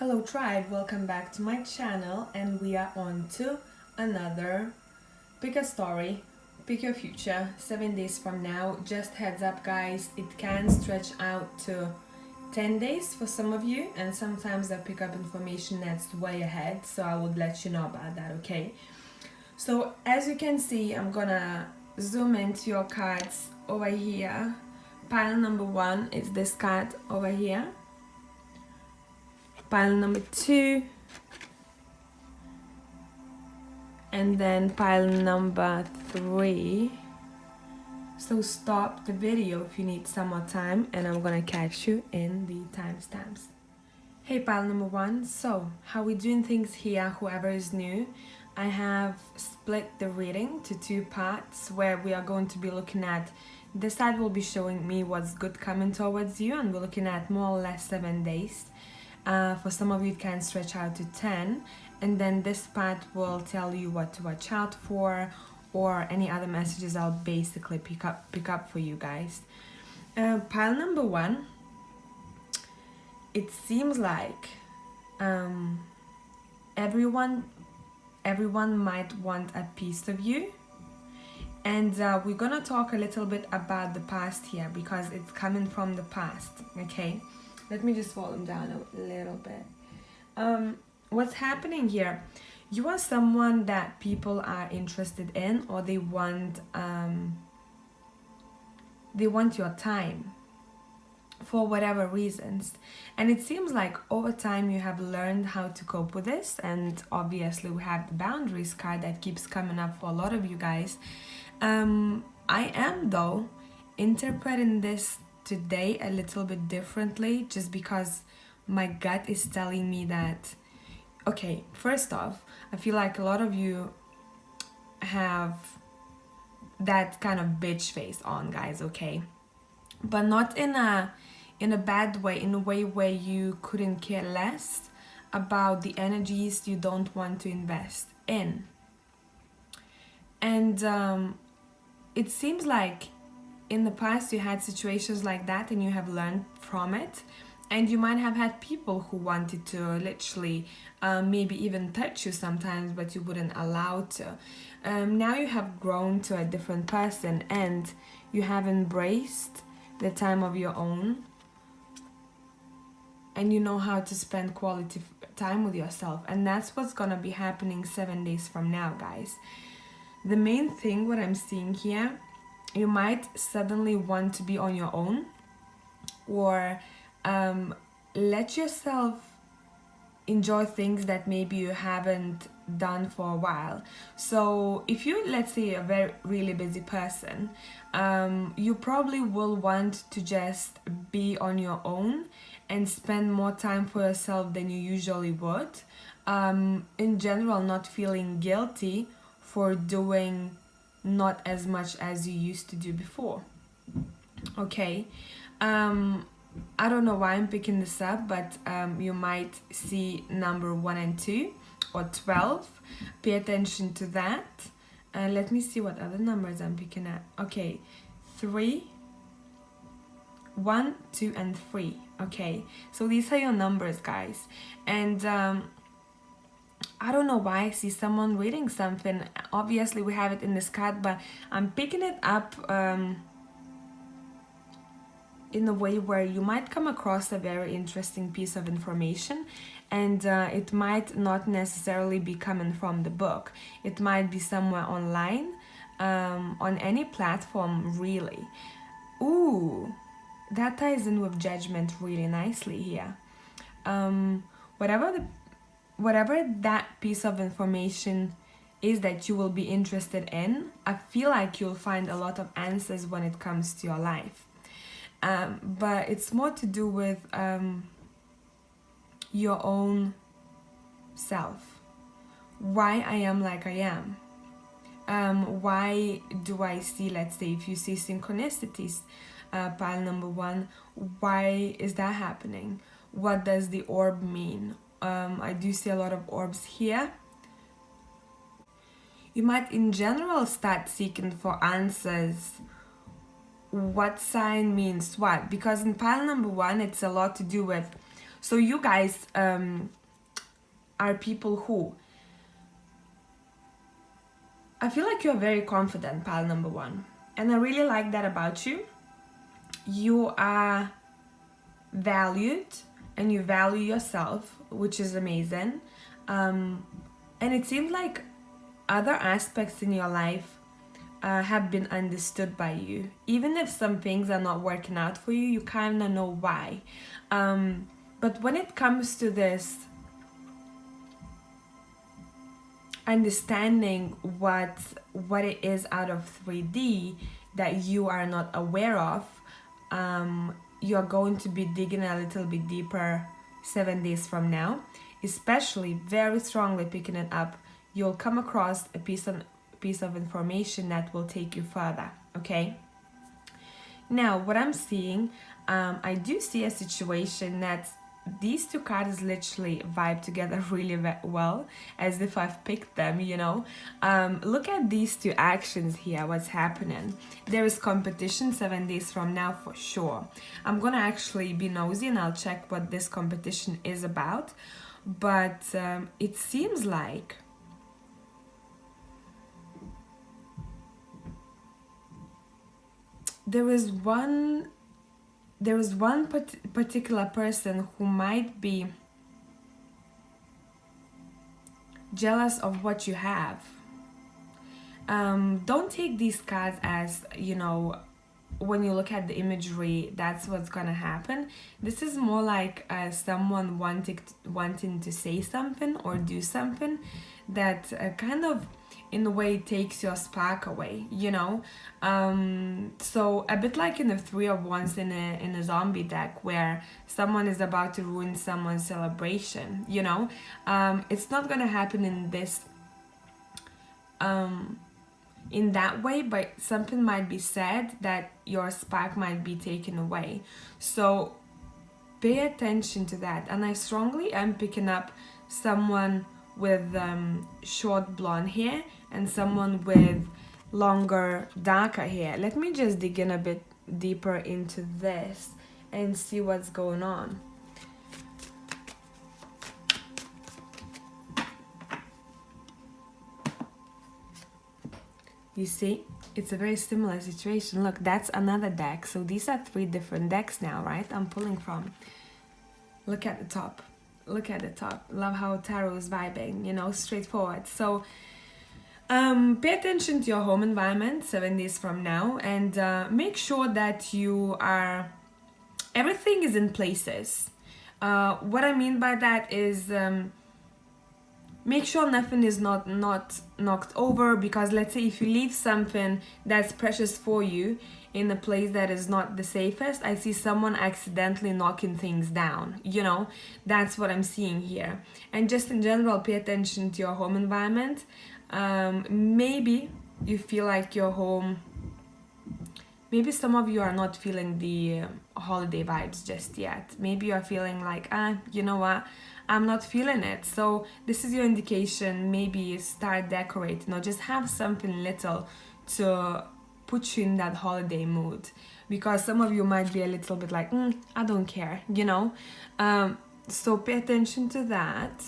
Hello tribe, welcome back to my channel, and we are on to another pick a story, pick your future, 7 days from now. Just heads up guys, it can stretch out to 10 days for some of you, and sometimes I pick up information that's way ahead, so I would let you know about that, okay? So as you can see, I'm gonna zoom into your cards over here. Pile number 1 is this card over here. Pile number 2, and then pile number 3. So stop the video if you need some more time, and I'm gonna catch you in the timestamps. Hey pile number 1, so how we doing things here, whoever is new? I have split the reading to 2 parts where we are going to be looking at, this side will be showing me what's good coming towards you, and we're looking at more or less 7 days. For some of you it can stretch out to 10, and then this part will tell you what to watch out for, or any other messages I'll basically pick up for you guys. Pile number 1, it seems like everyone might want a piece of you, and we're gonna talk a little bit about the past here because it's coming from the past, okay? Let me just fall them down a little bit. What's happening here? You are someone that people are interested in, or they want your time for whatever reasons. And it seems like over time you have learned how to cope with this, and obviously we have the boundaries card that keeps coming up for a lot of you guys. I am though interpreting this today a little bit differently, just because my gut is telling me that, okay, first off, I feel like a lot of you have that kind of bitch face on, guys, okay? But not in a bad way, in a way where you couldn't care less about the energies you don't want to invest in. And it seems like in the past you had situations like that and you have learned from it, and you might have had people who wanted to literally maybe even touch you sometimes, but you wouldn't allow to. Now you have grown to a different person, and you have embraced the time of your own, and you know how to spend quality time with yourself, and that's what's gonna be happening 7 days from now, guys. The main thing what I'm seeing here, you might suddenly want to be on your own, or let yourself enjoy things that maybe you haven't done for a while. So if you, let's say, a very really busy person, you probably will want to just be on your own and spend more time for yourself than you usually would. In general, not feeling guilty for doing not as much as you used to do before, okay? I don't know why I'm picking this up, but you might see number 1 and 2 or 12. Pay attention to that. Let me see what other numbers I'm picking up. Okay, 3, 1, 2 and 3. Okay, so these are your numbers, guys. And I don't know why I see someone reading something. Obviously we have it in this card, but I'm picking it up in a way where you might come across a very interesting piece of information, and it might not necessarily be coming from the book. It might be somewhere online, on any platform, really. Ooh, that ties in with judgment really nicely here. Whatever that piece of information is that you will be interested in, I feel like you'll find a lot of answers when it comes to your life. But it's more to do with your own self. Why I am like I am. Why do I see, let's say, if you see synchronicities, pile number 1, why is that happening? What does the orb mean? I do see a lot of orbs here. You might in general start seeking for answers. What sign means what? Because in pile number 1, it's a lot to do with So you guys are people who, I feel like you're very confident, pile number one, and I really like that about you. You are valued and you value yourself, which is amazing. And it seems like other aspects in your life have been understood by you. Even if some things are not working out for you, you kind of know why. But when it comes to this understanding what it is out of 3D that you are not aware of, you're going to be digging a little bit deeper 7 days from now, especially very strongly picking it up. You'll come across a piece of information that will take you further. Okay, now what I'm seeing, I do see a situation that these two cards literally vibe together really well, as if I've picked them, you know. Look at these two actions here, what's happening. There is competition 7 days from now for sure. I'm gonna actually be nosy and I'll check what this competition is about, but it seems like there is one particular person who might be jealous of what you have. Don't take these cards as, you know, when you look at the imagery, that's what's gonna happen. This is more like someone wanting to say something or do something that kind of in a way takes your spark away, you know. So a bit like in the Three of Wands in a zombie deck, where someone is about to ruin someone's celebration, you know. It's not gonna happen in this in that way, but something might be said that your spark might be taken away. So pay attention to that. And I strongly am picking up someone with short blonde hair and someone with longer darker hair. Let me just dig in a bit deeper into this and see what's going on. You see, it's a very similar situation. Look, that's another deck. So these are 3 different decks now, right? I'm pulling from. Look at the top. Look at the top. Love how tarot is vibing, you know, straightforward. So pay attention to your home environment 7 days from now, and make sure that you are, everything is in places. What I mean by that is make sure nothing is not knocked over, because let's say if you leave something that's precious for you in a place that is not the safest, I see someone accidentally knocking things down, you know. That's what I'm seeing here. And just in general, pay attention to your home environment. Maybe you feel like your home, maybe some of you are not feeling the holiday vibes just yet. Maybe you are feeling like, you know what, I'm not feeling it. So this is your indication. Maybe start decorating or just have something little to put you in that holiday mood, because some of you might be a little bit like, I don't care, you know. So pay attention to that.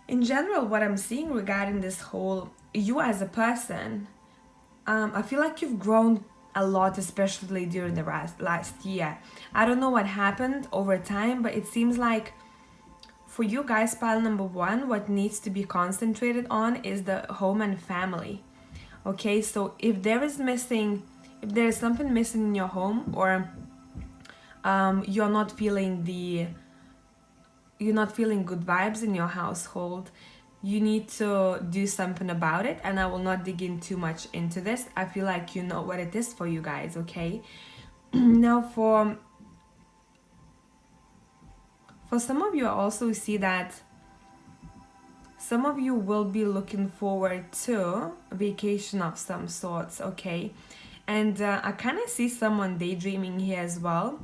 In general, what I'm seeing regarding this whole, you as a person, I feel like you've grown a lot, especially during the last year. I don't know what happened over time, but it seems like for you guys, pile number one, what needs to be concentrated on is the home and family. Okay, so if there is something missing in your home, or you're not feeling good vibes in your household, you need to do something about it. And I will not dig in too much into this. I feel like you know what it is for you guys, okay? Now for some of you, I also see that some of you will be looking forward to a vacation of some sorts, okay? And I kind of see someone daydreaming here as well.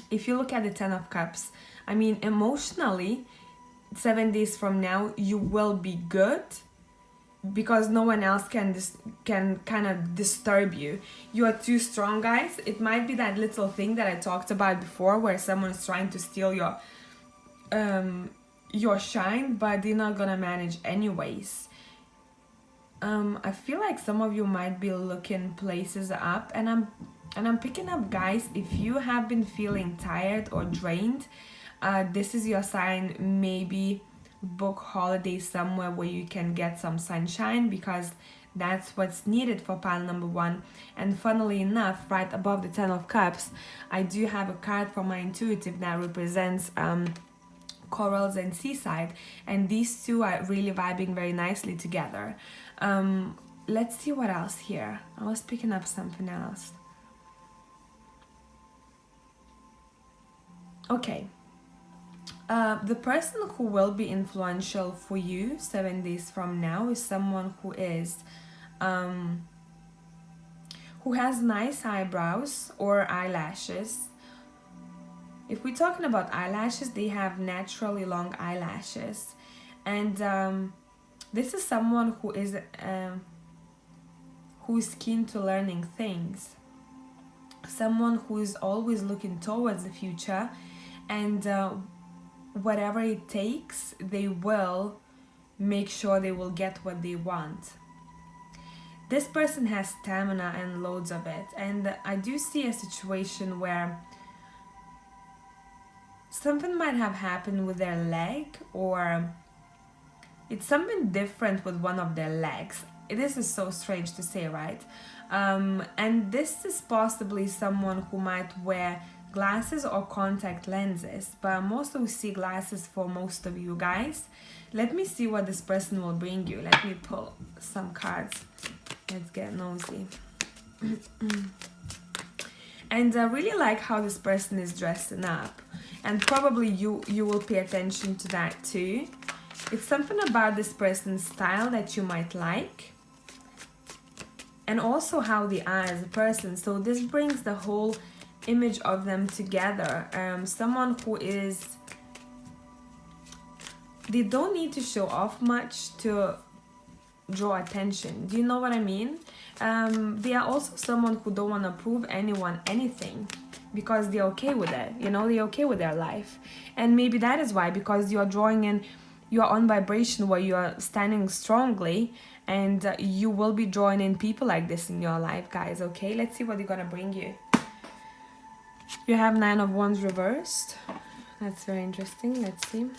If you look at the 10 of Cups, I mean, emotionally, 7 days from now, you will be good. because no one else can kind of disturb you. You are too strong, guys. It might be that little thing that I talked about before, where someone is trying to steal your shine, but they're not gonna manage anyways. I feel like some of you might be looking places up, and I'm picking up, guys, if you have been feeling tired or drained, this is your sign. Maybe book holidays somewhere where you can get some sunshine, because that's what's needed for pile number 1. And funnily enough, right above the 10 of Cups, I do have a card from my intuitive that represents corals and seaside, and these two are really vibing very nicely together. Let's see what else here. I was picking up something else. Okay. The person who will be influential for you 7 days from now is someone who has nice eyebrows or eyelashes. If we're talking about eyelashes, they have naturally long eyelashes, and this is someone who is keen to learning things, someone who is always looking towards the future, and whatever it takes, they will make sure they will get what they want. This person has stamina and loads of it, and I do see a situation where something might have happened with their leg, or it's something different with one of their legs. This is so strange to say, right? And this is possibly someone who might wear glasses or contact lenses, but I'm also see glasses for most of you guys. Let me see what this person will bring you. Let me pull some cards. Let's get nosy. And I really like how this person is dressing up, and probably you will pay attention to that too. It's something about this person's style that you might like, and also how they are as a person. So this brings the whole image of them together. Someone who is, they don't need to show off much to draw attention. Do you know what I mean? They are also someone who don't want to prove anyone anything, because they're okay with it. You know, they're okay with their life, and maybe that is why, because you're drawing in, you're on vibration where you are standing strongly, and you will be drawing in people like this in your life, guys. Okay, let's see what they're gonna bring you. You have 9 of Wands reversed. That's very interesting. Let's see.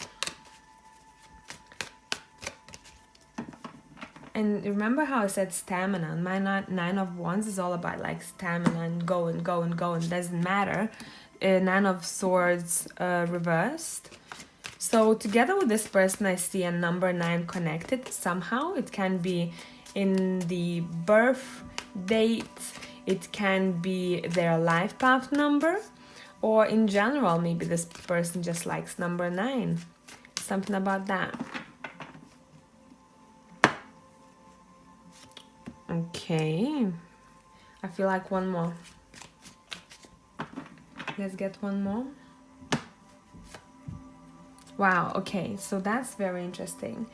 And remember how I said stamina? My 9 of Wands is all about like stamina and going. Doesn't matter. 9 of Swords reversed. So together with this person, I see a number 9 connected somehow. It can be in the birth date. It can be their life path number. Or in general, maybe this person just likes number 9. Something about that. Okay. I feel like one more. Let's get one more. Wow, okay, so that's very interesting.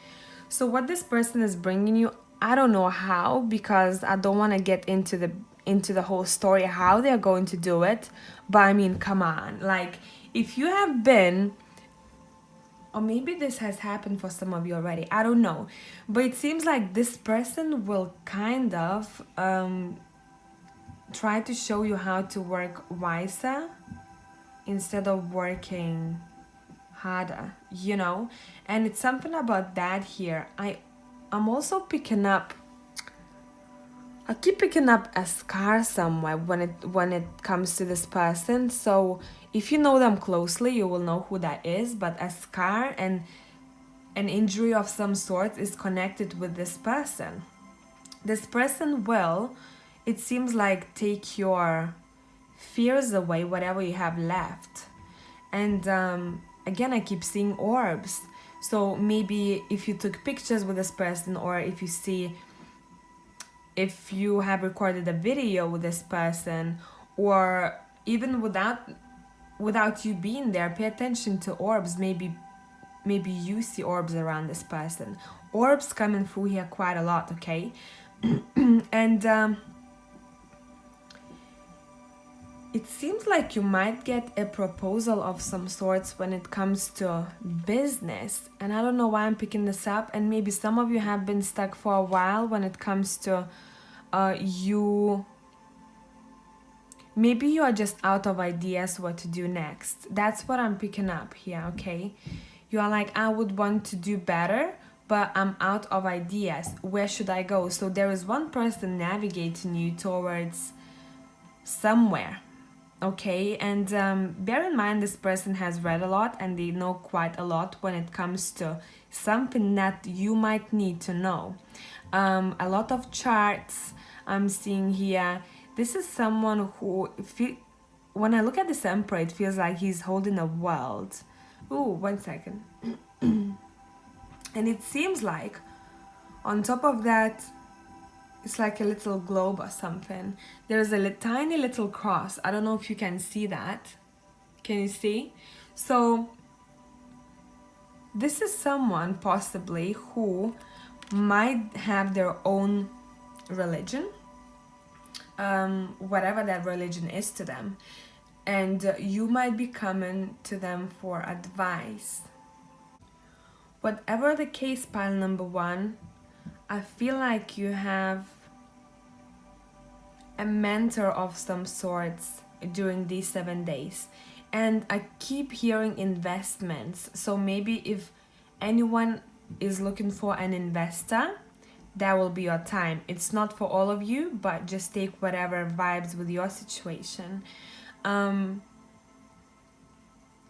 So what this person is bringing you, I don't know how, because I don't want to get into the whole story how they're going to do it, but I mean, come on, like if you have been, or maybe this has happened for some of you already, I don't know, but it seems like this person will kind of try to show you how to work wiser instead of working harder, you know. And it's something about that here. I'm also picking up, I keep picking up a scar somewhere when it comes to this person. So if you know them closely, you will know who that is. But a scar and an injury of some sort is connected with this person. This person will, it seems like, take your fears away, whatever you have left. And again, I keep seeing orbs. So maybe if you took pictures with this person, or if you have recorded a video with this person, or even without you being there, pay attention to orbs. Maybe maybe you see orbs around this person. Orbs coming through here quite a lot, okay? And it seems like you might get a proposal of some sorts when it comes to business. And I don't know why I'm picking this up. And maybe some of you have been stuck for a while when it comes to maybe you are just out of ideas what to do next. That's what I'm picking up here, okay? You are like, I would want to do better, but I'm out of ideas. Where should I go? So there is one person navigating you towards somewhere, okay? And bear in mind, this person has read a lot and they know quite a lot when it comes to something that you might need to know. A lot of charts I'm seeing here. This is someone who, when I look at this emperor, it feels like he's holding a world. Ooh, 1 second. And it seems like on top of that, it's like a little globe or something. There's a tiny little cross. I don't know if you can see that. Can you see? So this is someone possibly who might have their own religion, whatever that religion is to them, and you might be coming to them for advice. Whatever the case, pile number one, I feel like you have a mentor of some sorts during these 7 days. And I keep hearing investments. So maybe if anyone is looking for an investor, that will be your time. It's not for all of you, but just take whatever vibes with your situation.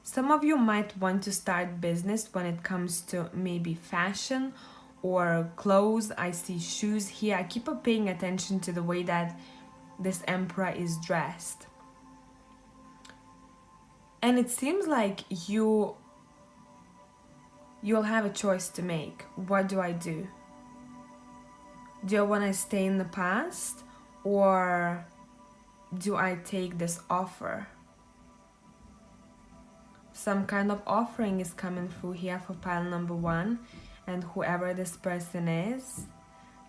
Some of you might want to start business when it comes to maybe fashion or clothes. I see shoes here. I keep on paying attention to the way that this emperor is dressed. And it seems like you'll have a choice to make. What do I do? Do I want to stay in the past, or do I take this offer? Some kind of offering is coming through here for pile number one, and whoever this person is,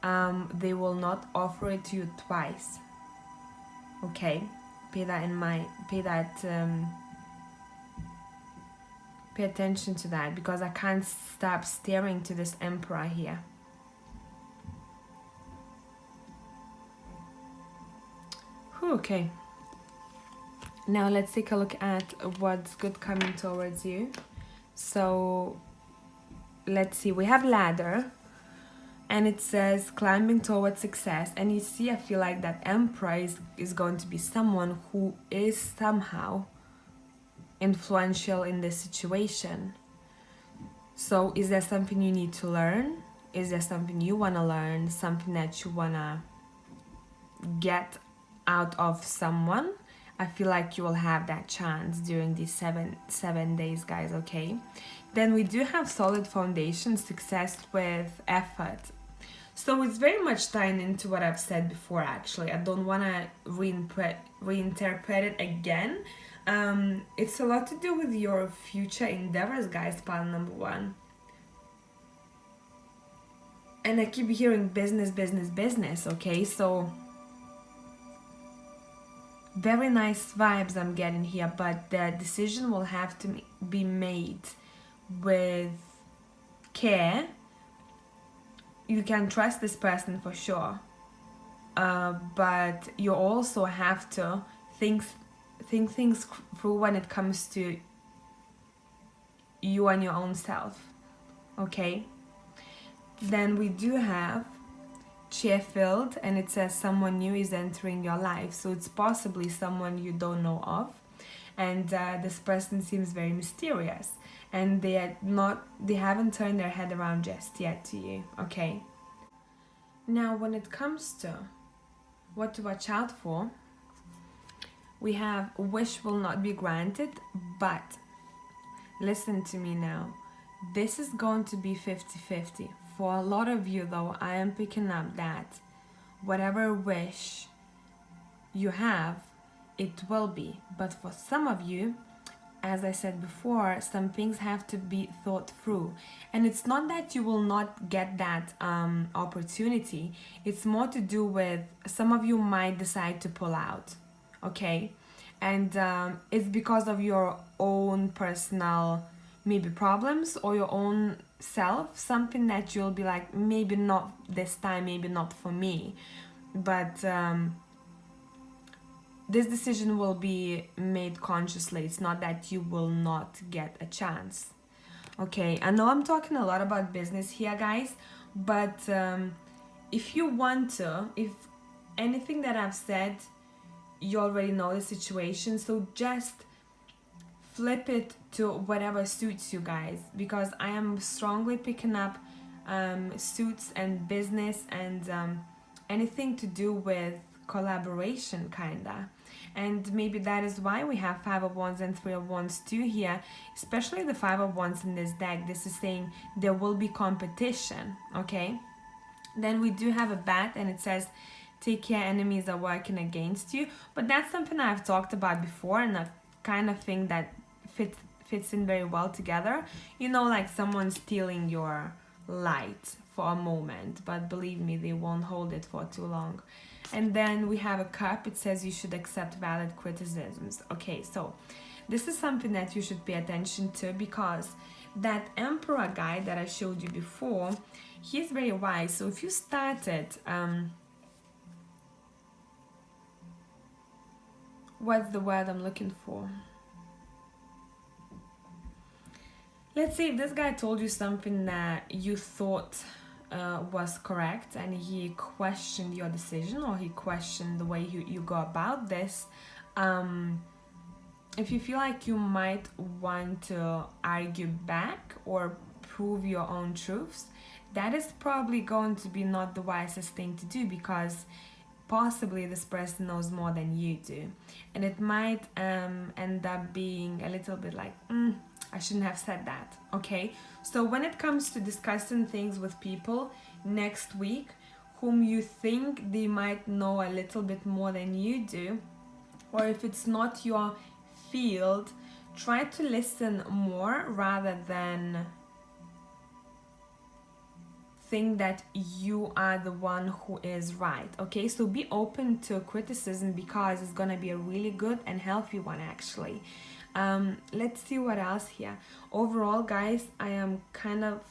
they will not offer it to you twice. Okay, pay that in mind. Pay attention to that, because I can't stop staring to this emperor here. Okay, now let's take a look at what's good coming towards you. So let's see, we have ladder, and it says climbing towards success. And you see, I feel like that emperor is going to be someone who is somehow influential in this situation. So is there something you need to learn? Is there something you want to learn? Something that you want to get out of someone? I feel like you will have that chance during these seven days, guys, okay? Then we do have solid foundation, success with effort. So it's very much tying into what I've said before, actually. I don't want to reinterpret it again. It's a lot to do with your future endeavors, guys, pile number one. And I keep hearing business, business, business, okay? So very nice vibes I'm getting here, but the decision will have to be made with care. You can trust this person for sure, but you also have to think things through when it comes to you and your own self, okay? Then we do have cheer-filled, and it says someone new is entering your life. So it's possibly someone you don't know of, and this person seems very mysterious, and they haven't turned their head around just yet to you, okay? Now when it comes to what to watch out for, we have wish will not be granted, but listen to me now, this is going to be 50-50. For a lot of you though, I am picking up that whatever wish you have, it will be. But for some of you, as I said before, some things have to be thought through. And it's not that you will not get that opportunity. It's more to do with some of you might decide to pull out, okay? And it's because of your own personal maybe problems or your own self, something that you'll be like, maybe not this time, maybe not for me. But this decision will be made consciously. It's not that you will not get a chance. Okay, I know I'm talking a lot about business here, guys, but if you want to, if anything that I've said, you already know the situation, so just flip it to whatever suits you guys, because I am strongly picking up suits and business and anything to do with collaboration, kinda. And maybe that is why we have Five of Wands and Three of Wands too here, especially the Five of Wands in this deck. This is saying there will be competition, okay? Then we do have a bat, and it says take care, enemies are working against you. But that's something I've talked about before, and I kind of think that fits in very well together. You know, like someone stealing your light for a moment, but believe me, they won't hold it for too long. And then we have a cup. It says you should accept valid criticisms. Okay, so this is something that you should pay attention to, because that emperor guy that I showed you before, he's very wise. So if you started what's the word I'm looking for? Let's see if this guy told you something that you thought was correct, and he questioned your decision, or he questioned the way you go about this. If you feel like you might want to argue back or prove your own truths, that is probably going to be not the wisest thing to do, because possibly this person knows more than you do, and it might end up being a little bit like, I shouldn't have said that, okay? So when it comes to discussing things with people next week, whom you think they might know a little bit more than you do, or if it's not your field, try to listen more rather than think that you are the one who is right, okay? So be open to criticism, because it's gonna be a really good and healthy one, actually. Let's see what else here. Overall, guys, I am kind of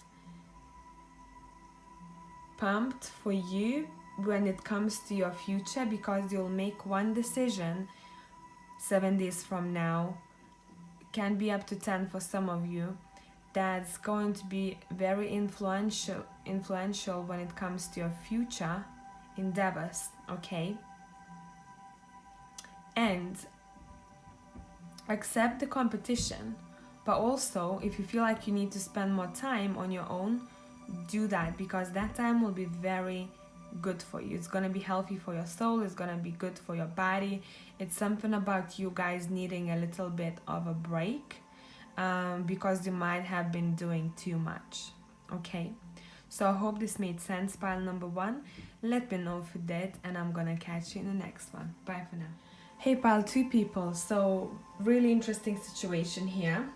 pumped for you when it comes to your future, because you'll make one decision 7 days from now, can be up to 10 for some of you, that's going to be very influential when it comes to your future endeavors, okay? And accept the competition, but also if you feel like you need to spend more time on your own, do that, because that time will be very good for you. It's gonna be healthy for your soul, it's gonna be good for your body. It's something about you guys needing a little bit of a break, because you might have been doing too much, okay? So I hope this made sense, pile number one. Let me know if it did, and I'm gonna catch you in the next one. Bye for now. Hey pile 2 people, so really interesting situation here.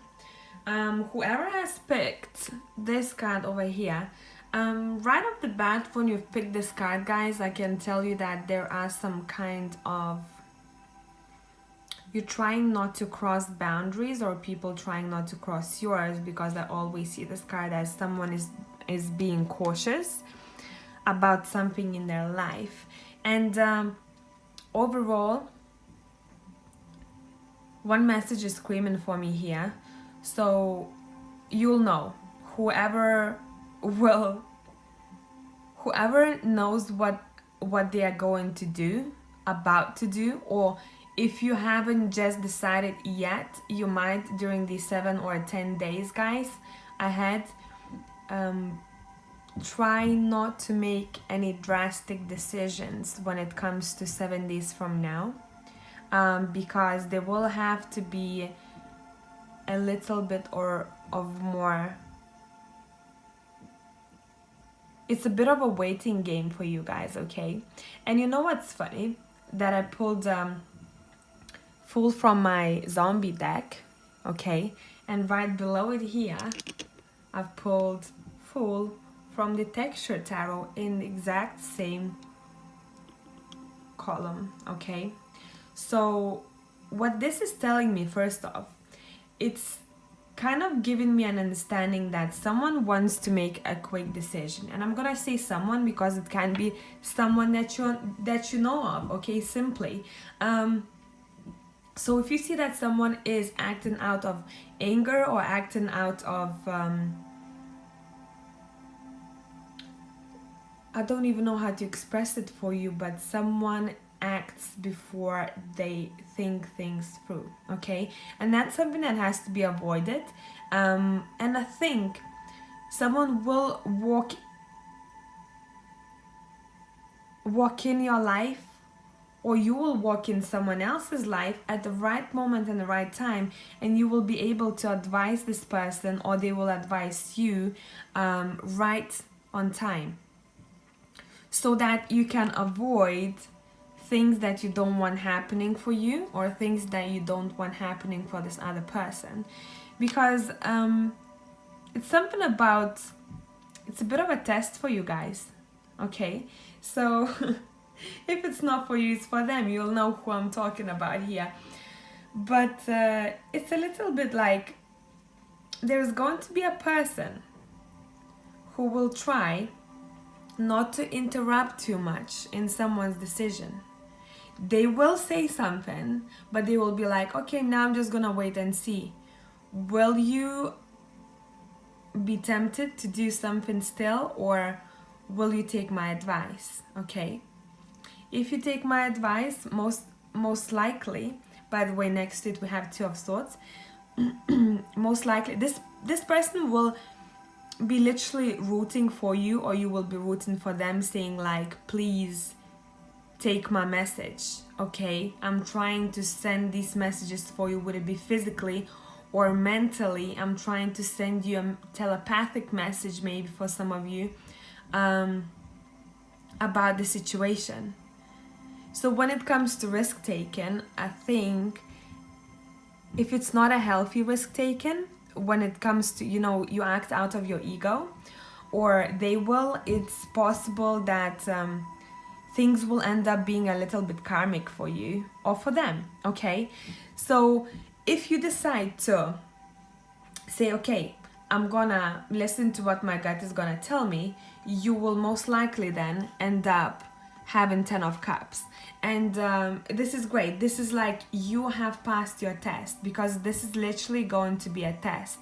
Whoever has picked this card over here, right off the bat, when you've picked this card, guys, I can tell you that there are some kind of, you're trying not to cross boundaries, or people trying not to cross yours, because I always see this card as someone is being cautious about something in their life. And overall, one message is screaming for me here. So you'll know, whoever knows what they are going to do, about to do, or if you haven't just decided yet, you might during these 7 or 10 days, guys, ahead, try not to make any drastic decisions when it comes to 7 days from now, because there will have to be a little bit of more, it's a bit of a waiting game for you guys, okay? And you know what's funny? That I pulled Fool from my zombie deck, okay? And right below it here, I've pulled Fool from the Texture Tarot in the exact same column, okay? So what this is telling me, first off, it's kind of giving me an understanding that someone wants to make a quick decision. And I'm gonna say someone because it can be someone that you know of, okay? Simply. So if you see that someone is acting out of anger or acting out of I don't even know how to express it for you, but someone acts before they think things through, okay? And that's something that has to be avoided. And I think someone will walk in your life, or you will walk in someone else's life at the right moment and the right time, and you will be able to advise this person, or they will advise you right on time, so that you can avoid things that you don't want happening for you, or things that you don't want happening for this other person. Because it's something about, it's a bit of a test for you guys, okay? So if it's not for you, it's for them. You'll know who I'm talking about here. But it's a little bit like there's going to be a person who will try not to interrupt too much in someone's decision. They will say something, but they will be like, okay, now I'm just gonna wait and see. Will you be tempted to do something still, or will you take my advice? Okay, if you take my advice, most likely, by the way, next to it we have Two of Swords, most likely this person will be literally rooting for you, or you will be rooting for them, saying like, please take my message, okay? I'm trying to send these messages for you. Would it be physically or mentally? I'm trying to send you a telepathic message, maybe for some of you, about the situation. So when it comes to risk taking, I think if it's not a healthy risk taken, when it comes to, you know, you act out of your ego, or they will, it's possible that things will end up being a little bit karmic for you or for them, okay? So if you decide to say, okay, I'm gonna listen to what my gut is gonna tell me, you will most likely then end up having 10 of Cups. And this is great. This is like you have passed your test, because this is literally going to be a test.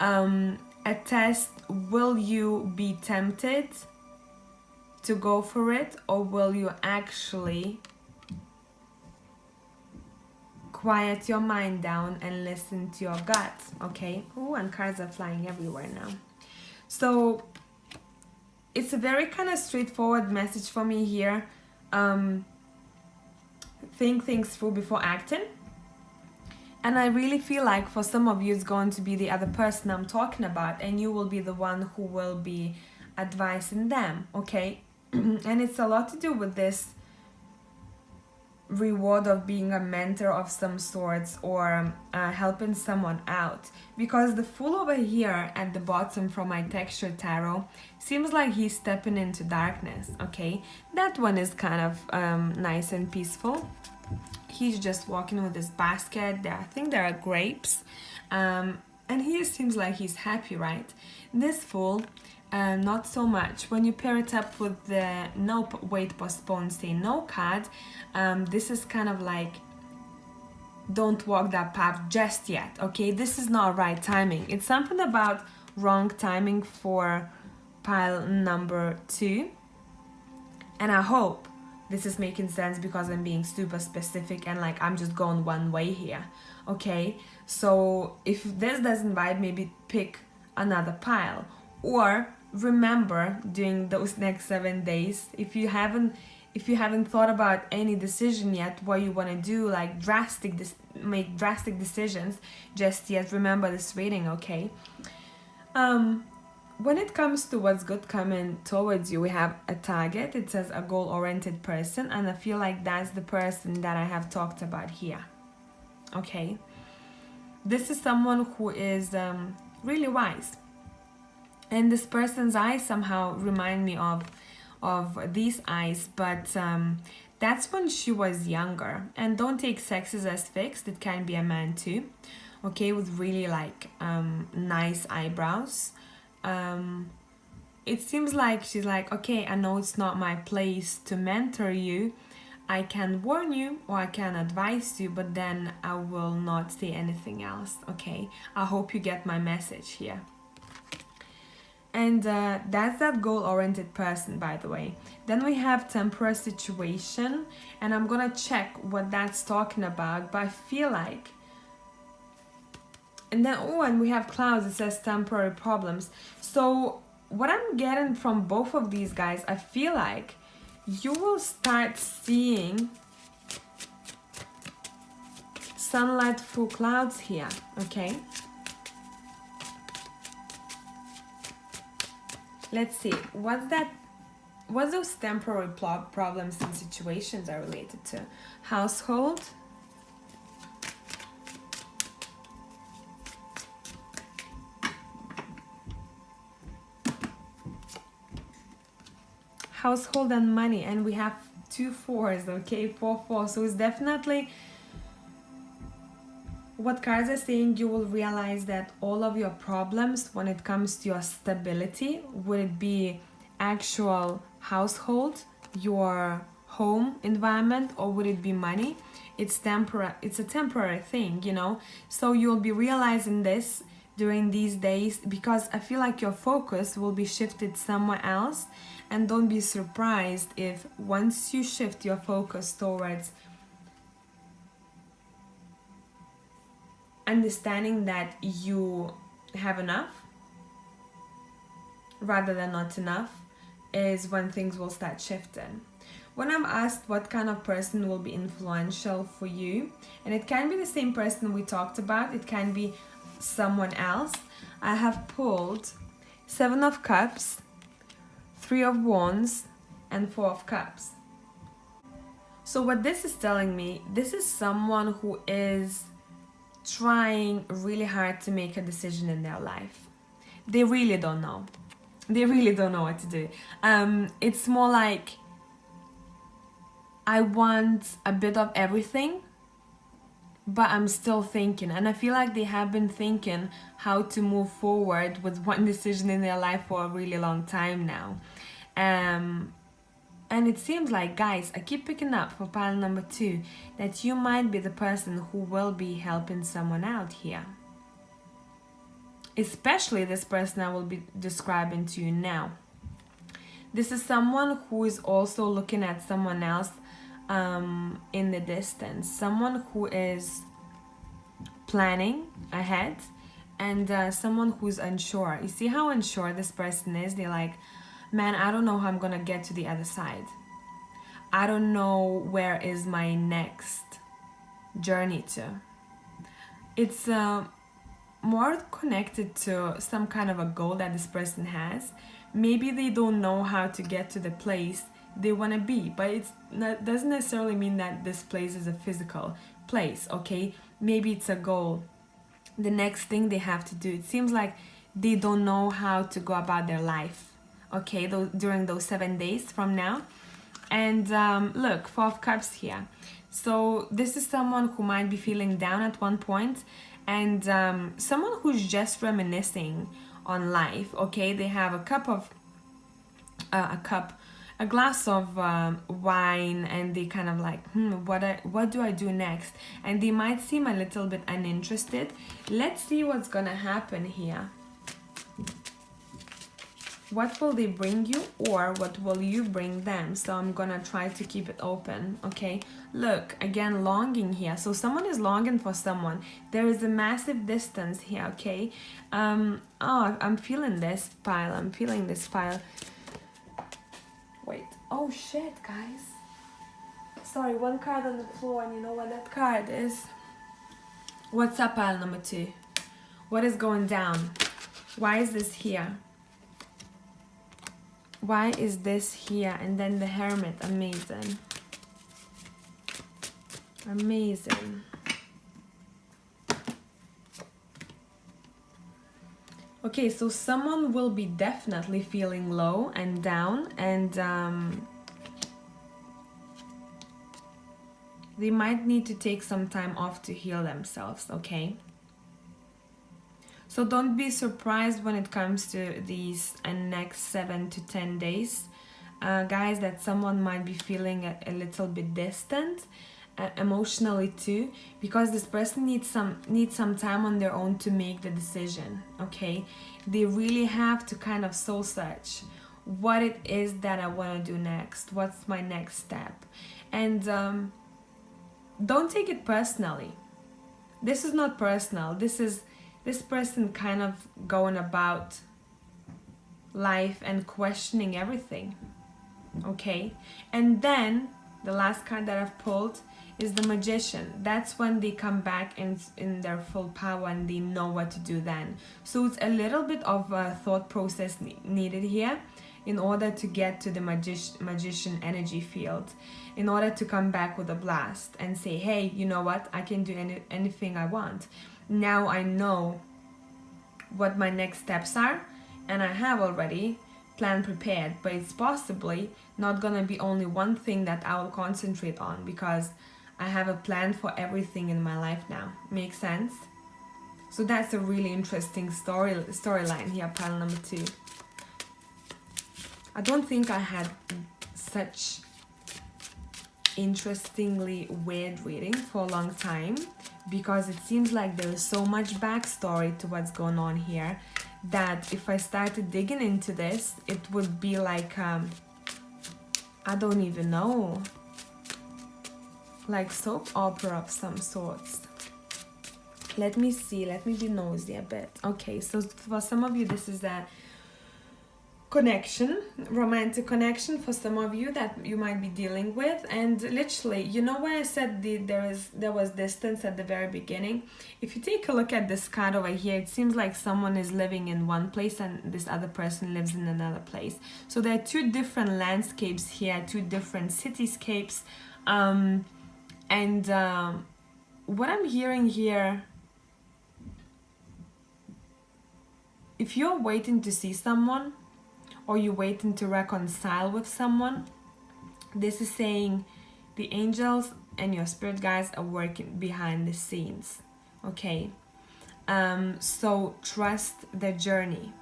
A test, will you be tempted to go for it, or will you actually quiet your mind down and listen to your gut, okay? Oh, and cards are flying everywhere now. So it's a very kind of straightforward message for me here. Think things through before acting. And I really feel like for some of you it's going to be the other person I'm talking about, and you will be the one who will be advising them, okay? And it's a lot to do with this reward of being a mentor of some sorts, or helping someone out, because the Fool over here at the bottom from my Texture Tarot seems like he's stepping into darkness, okay? That one is kind of nice and peaceful. He's just walking with his basket there. I think there are grapes, and he seems like he's happy, right? This Fool, not so much. When you pair it up with the no wait, postpone, say no card, this is kind of like, don't walk that path just yet, okay? This is not right timing. It's something about wrong timing for pile number 2, and I hope this is making sense, because I'm being super specific and like I'm just going one way here, okay? So if this doesn't vibe, maybe pick another pile, or remember during those next 7 days, if you haven't thought about any decision yet, what you want to do, like make drastic decisions just yet, remember this reading, okay? When it comes to what's good coming towards you, we have a target. It says a goal-oriented person, and I feel like that's the person that I have talked about here, okay? this is someone who is really wise. And this person's eyes somehow remind me of these eyes, but that's when she was younger. And don't take sexes as fixed, it can be a man too, okay, with really like nice eyebrows. It seems like she's like, okay, I know it's not my place to mentor you, I can warn you or I can advise you, but then I will not say anything else, okay? I hope you get my message here. And that's that goal-oriented person, by the way. Then we have temporary situation, and I'm gonna check what that's talking about, but I feel like... And then, oh, and we have clouds, it says temporary problems. So what I'm getting from both of these guys, I feel like you will start seeing sunlight through clouds here, okay? Let's see, what those temporary problems and situations are related to? Household, household and money, and we have 2 4s, okay, 4 4. So it's definitely what cards are saying. You will realize that all of your problems when it comes to your stability, would it be actual household, your home environment, or would it be money? It's temporary, it's a temporary thing, you know. So you'll be realizing this during these days, because I feel like your focus will be shifted somewhere else. And don't be surprised if once you shift your focus towards understanding that you have enough rather than not enough, is when things will start shifting. When I'm asked what kind of person will be influential for you, and it can be the same person we talked about, it can be someone else, I have pulled 7 of Cups, 3 of Wands, and 4 of Cups. So what this is telling me, this is someone who is trying really hard to make a decision in their life. They really don't know. They really don't know what to do. It's more like, I want a bit of everything, but I'm still thinking. And I feel like they have been thinking how to move forward with one decision in their life for a really long time now. And it seems like, guys, I keep picking up for pile number 2 that you might be the person who will be helping someone out here. Especially this person I will be describing to you now. This is someone who is also looking at someone else in the distance. Someone who is planning ahead, and someone who's unsure. You see how unsure this person is? They're like, man, I don't know how I'm gonna get to the other side. I don't know where is my next journey to. It's more connected to some kind of a goal that this person has. Maybe they don't know how to get to the place they want to be, but it doesn't necessarily mean that this place is a physical place, okay? Maybe it's a goal, the next thing they have to do. It seems like they don't know how to go about their life, okay, during those 7 days from now. And look, 4 of Cups here. So this is someone who might be feeling down at one point, and someone who's just reminiscing on life, okay? They have a glass of wine, and they kind of like, what do I do next? And they might seem a little bit uninterested. Let's see what's gonna happen here. What will they bring you, or what will you bring them? So I'm gonna try to keep it open, okay? Look, again, longing here. So someone is longing for someone. There is a massive distance here, okay? Oh, I'm feeling this pile. I'm feeling this pile. Wait. Oh, shit, guys. Sorry, one card on the floor, and you know what that card is? What's up, pile number 2? What is going down? Why is this here? Why is this here? And then the Hermit. Amazing. Amazing. Okay, so someone will be definitely feeling low and down, and they might need to take some time off to heal themselves, okay? So don't be surprised when it comes to these next 7 to 10 days, guys, that someone might be feeling a little bit distant emotionally too, because this person needs some time on their own to make the decision, okay? They really have to kind of soul search what it is that I want to do next, what's my next step. And don't take it personally. This is not personal. This person kind of going about life and questioning everything, okay? And then the last card that I've pulled is the Magician. That's when they come back in their full power and they know what to do then. So it's a little bit of a thought process needed here in order to get to the magician energy field, in order to come back with a blast and say, hey, you know what, I can do anything I want. Now I know what my next steps are, and I have already plan prepared, but it's possibly not gonna be only one thing that I will concentrate on, because I have a plan for everything in my life now. Makes sense? So that's a really interesting storyline here, pile number 2. I don't think I had such interestingly weird reading for a long time, because it seems like there is so much backstory to what's going on here that if I started digging into this, it would be like I don't even know, like soap opera of some sorts. Let me see, let me be nosy a bit. Okay, so for some of you this is a connection, romantic connection for some of you that you might be dealing with. And literally, you know why I said there was distance at the very beginning? If you take a look at this card over here, it seems like someone is living in one place and this other person lives in another place. So there are two different landscapes here, two different cityscapes, and what I'm hearing here, if you're waiting to see someone, or you're waiting to reconcile with someone, this is saying the angels and your spirit guides are working behind the scenes, okay? So trust the journey.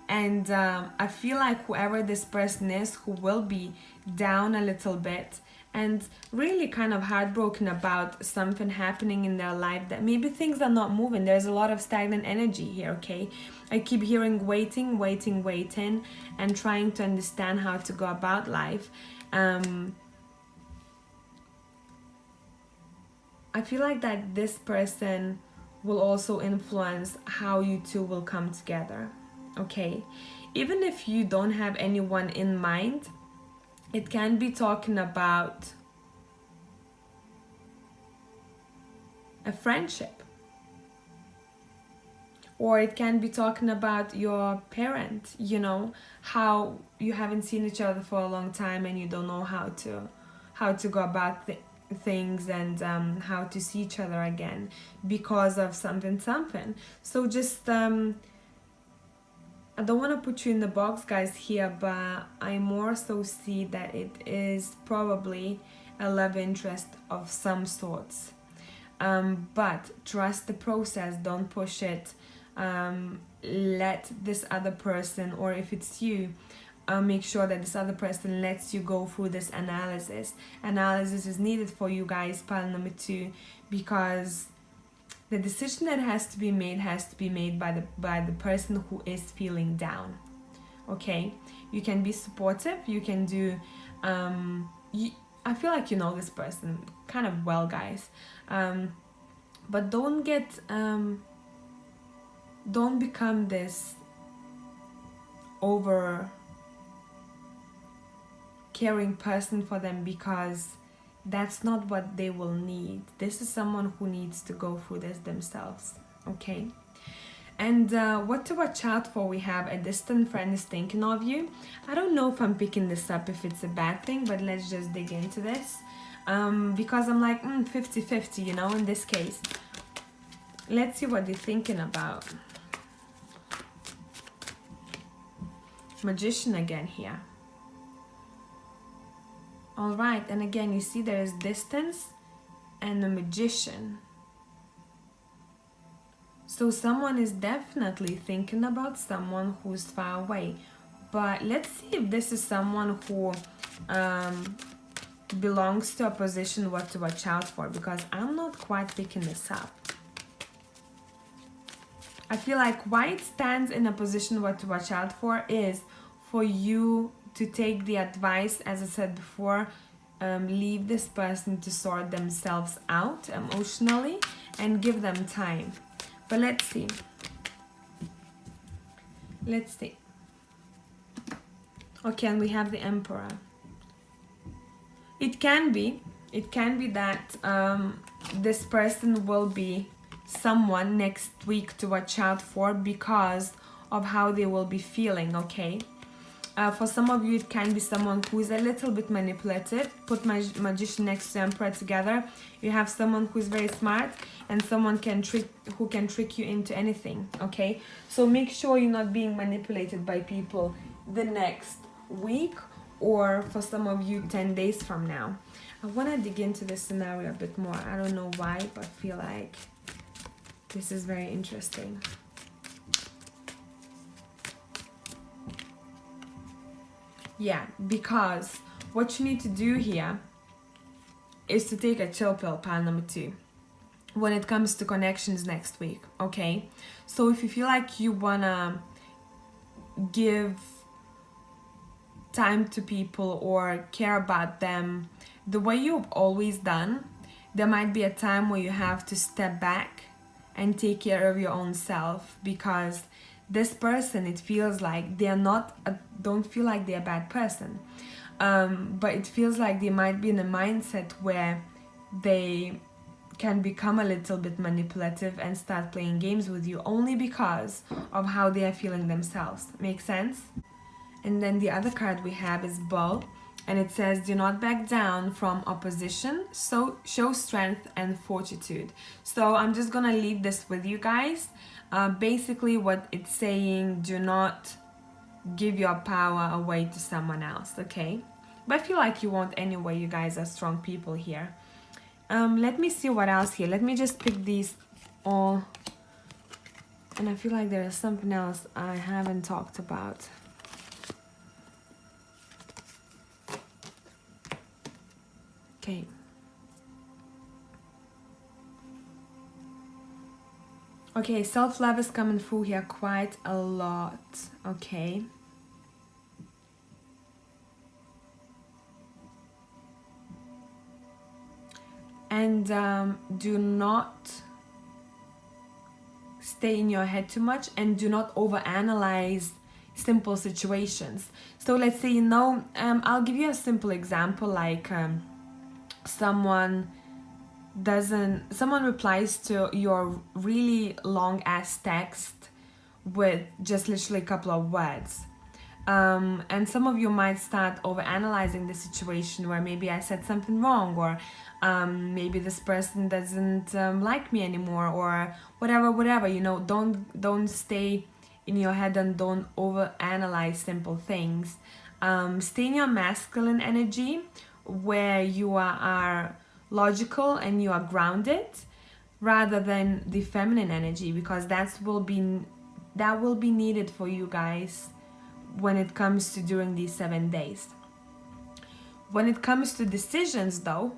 And I feel like whoever this person is, who will be down a little bit and really kind of heartbroken about something happening in their life, that maybe things are not moving. There's a lot of stagnant energy here, okay? I keep hearing waiting, and trying to understand how to go about life. I feel like that this person will also influence how you two will come together, okay? Even if you don't have anyone in mind, it can be talking about a friendship, or it can be talking about your parent, you know, how you haven't seen each other for a long time and you don't know how to go about things, and how to see each other again because of something. So just I don't want to put you in the box, guys, here, but I more so see that it is probably a love interest of some sorts. But trust the process, don't push it. Let this other person, or if it's you, make sure that this other person lets you go through this analysis. Analysis is needed for you guys, pile number 2, because the decision that has to be made by the person who is feeling down, okay? You can be supportive, you can do I feel like you know this person kind of well, guys, but don't become this over caring person for them, because that's not what they will need. This is someone who needs to go through this themselves, okay? And what to watch out for, we have a distant friend is thinking of you. I don't know if I'm picking this up, if it's a bad thing, but let's just dig into this, because I'm like 50-50, you know, in this case. Let's see what they're thinking about. Magician again here. All right, and again, you see there is distance and the Magician. So someone is definitely thinking about someone who's far away. But let's see if this is someone who belongs to a position what to watch out for, because I'm not quite picking this up. I feel like why it stands in a position what to watch out for is for you to take the advice, as I said before, leave this person to sort themselves out emotionally and give them time. But let's see. Let's see. Okay, and we have the Emperor. It can be that this person will be someone next week to watch out for because of how they will be feeling, okay? For some of you, it can be someone who is a little bit manipulative. Put Magician next to Emperor together. You have someone who is very smart and someone who can trick you into anything, okay? So make sure you're not being manipulated by people the next week, or for some of you 10 days from now. I want to dig into this scenario a bit more. I don't know why, but I feel like this is very interesting. Yeah, because what you need to do here is to take a chill pill, pile number 2, when it comes to connections next week, okay? So if you feel like you wanna give time to people or care about them the way you've always done, there might be a time where you have to step back and take care of your own self, because this person, it feels like they're don't feel like they're a bad person, but it feels like they might be in a mindset where they can become a little bit manipulative and start playing games with you only because of how they are feeling themselves. Make sense? And then the other card we have is Bull, and it says, do not back down from opposition, so show strength and fortitude. So I'm just gonna leave this with you guys. Basically what it's saying, do not give your power away to someone else, okay? But I feel like you won't anyway. You guys are strong people here. Let me see what else here. Let me just pick these all, and I feel like there is something else I haven't talked about. Okay. Okay, self-love is coming through here quite a lot, okay? And do not stay in your head too much, and do not overanalyze simple situations. So let's say, I'll give you a simple example, like someone replies to your really long ass text with just literally a couple of words, and some of you might start over analyzing the situation, where maybe I said something wrong, or maybe this person doesn't like me anymore, or whatever, don't stay in your head and don't over analyze simple things. Stay in your masculine energy, where you are logical and you are grounded, rather than the feminine energy, because that will be needed for you guys when it comes to during these 7 days. When it comes to decisions though,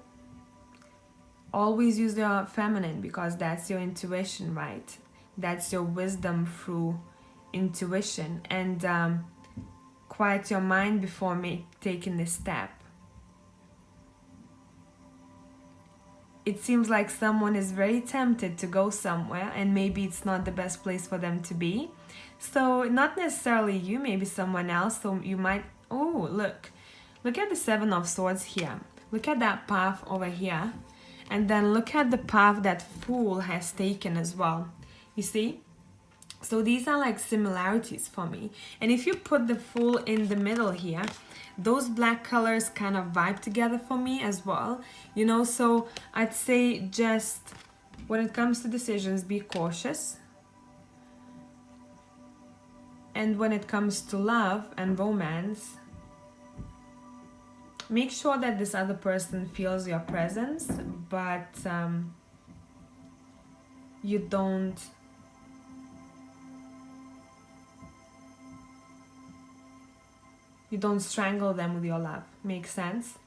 always use your feminine, because that's your intuition, right? That's your wisdom through intuition, and quiet your mind before taking this step. It seems like someone is very tempted to go somewhere, and maybe it's not the best place for them to be. So not necessarily you, maybe someone else. So you might, oh, look at the 7 of Swords here. Look at that path over here, and then look at the path that Fool has taken as well. You see? So these are like similarities for me. And if you put the Fool in the middle here, those black colors kind of vibe together for me as well, so I'd say, just when it comes to decisions, be cautious. And when it comes to love and romance, make sure that this other person feels your presence, but you don't strangle them with your love. Makes sense?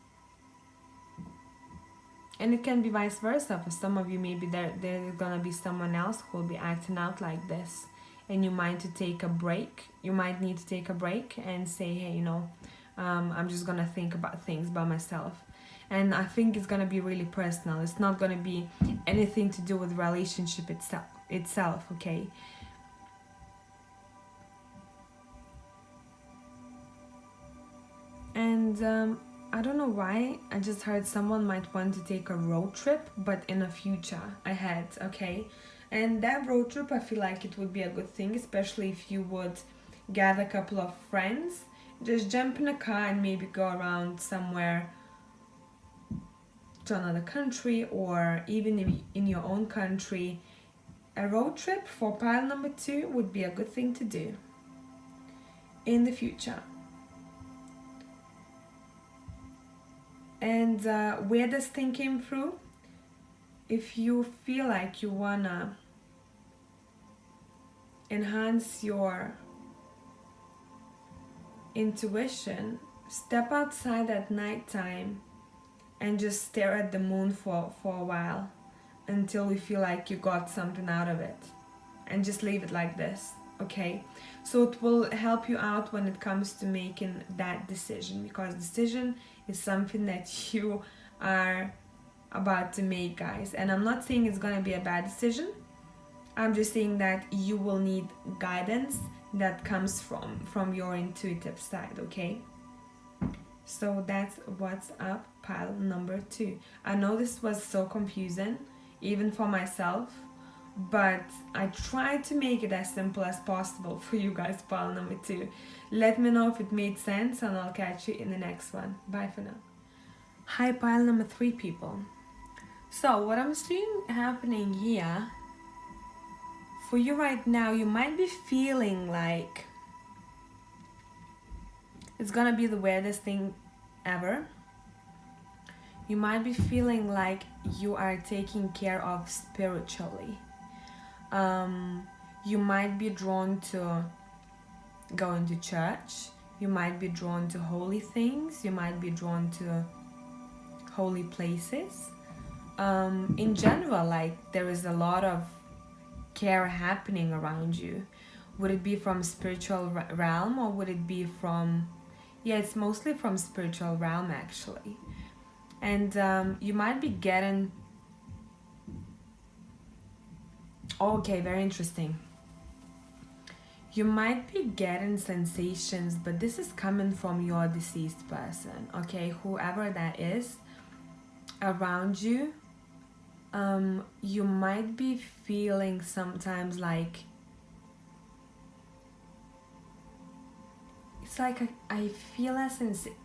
And it can be vice versa. For some of you, maybe there's gonna be someone else who will be acting out like this, and you might to take a break. You might need to take a break and say, hey, I'm just gonna think about things by myself. And I think it's gonna be really personal. It's not gonna be anything to do with the relationship itself, okay? And I don't know why, I just heard someone might want to take a road trip, but in the future ahead, okay? And that road trip, I feel like it would be a good thing, especially if you would gather a couple of friends, just jump in a car and maybe go around somewhere to another country, or even in your own country. A road trip for pile number 2 would be a good thing to do in the future. And where this thing came through, if you feel like you wanna enhance your intuition, step outside at nighttime and just stare at the moon for a while until you feel like you got something out of it, and just leave it like this, okay? So it will help you out when it comes to making that decision, because decision is something that you are about to make, guys. And I'm not saying it's gonna be a bad decision. I'm just saying that you will need guidance that comes from your intuitive side, okay? So that's what's up, pile number 2. I know this was so confusing, even for myself, but I tried to make it as simple as possible for you guys, pile number 2. Let me know if it made sense, and I'll catch you in the next one. Bye for now. Hi, pile number 3 people. So what I'm seeing happening here, for you right now, you might be feeling like it's gonna be the weirdest thing ever. You might be feeling like you are taken care of spiritually. You might be drawn to going to church. You might be drawn to holy things. You might be drawn to holy places. In general, like, there is a lot of care happening around you. Would it be from spiritual realm, or would it be from, yeah, it's mostly from spiritual realm actually. And you might be getting, okay, very interesting. You might be getting sensations, but this is coming from your deceased person, okay? Whoever that is around you, you might be feeling sometimes like, it's like I feel a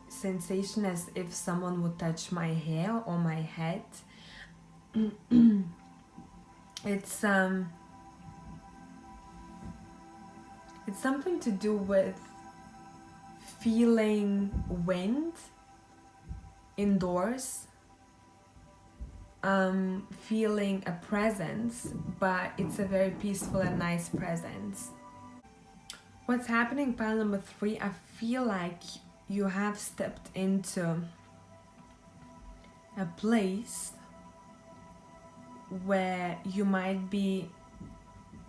sensation as if someone would touch my hair or my head. It's something to do with feeling wind indoors, feeling a presence, but it's a very peaceful and nice presence. What's happening, pile number 3, I feel like you have stepped into a place where you might be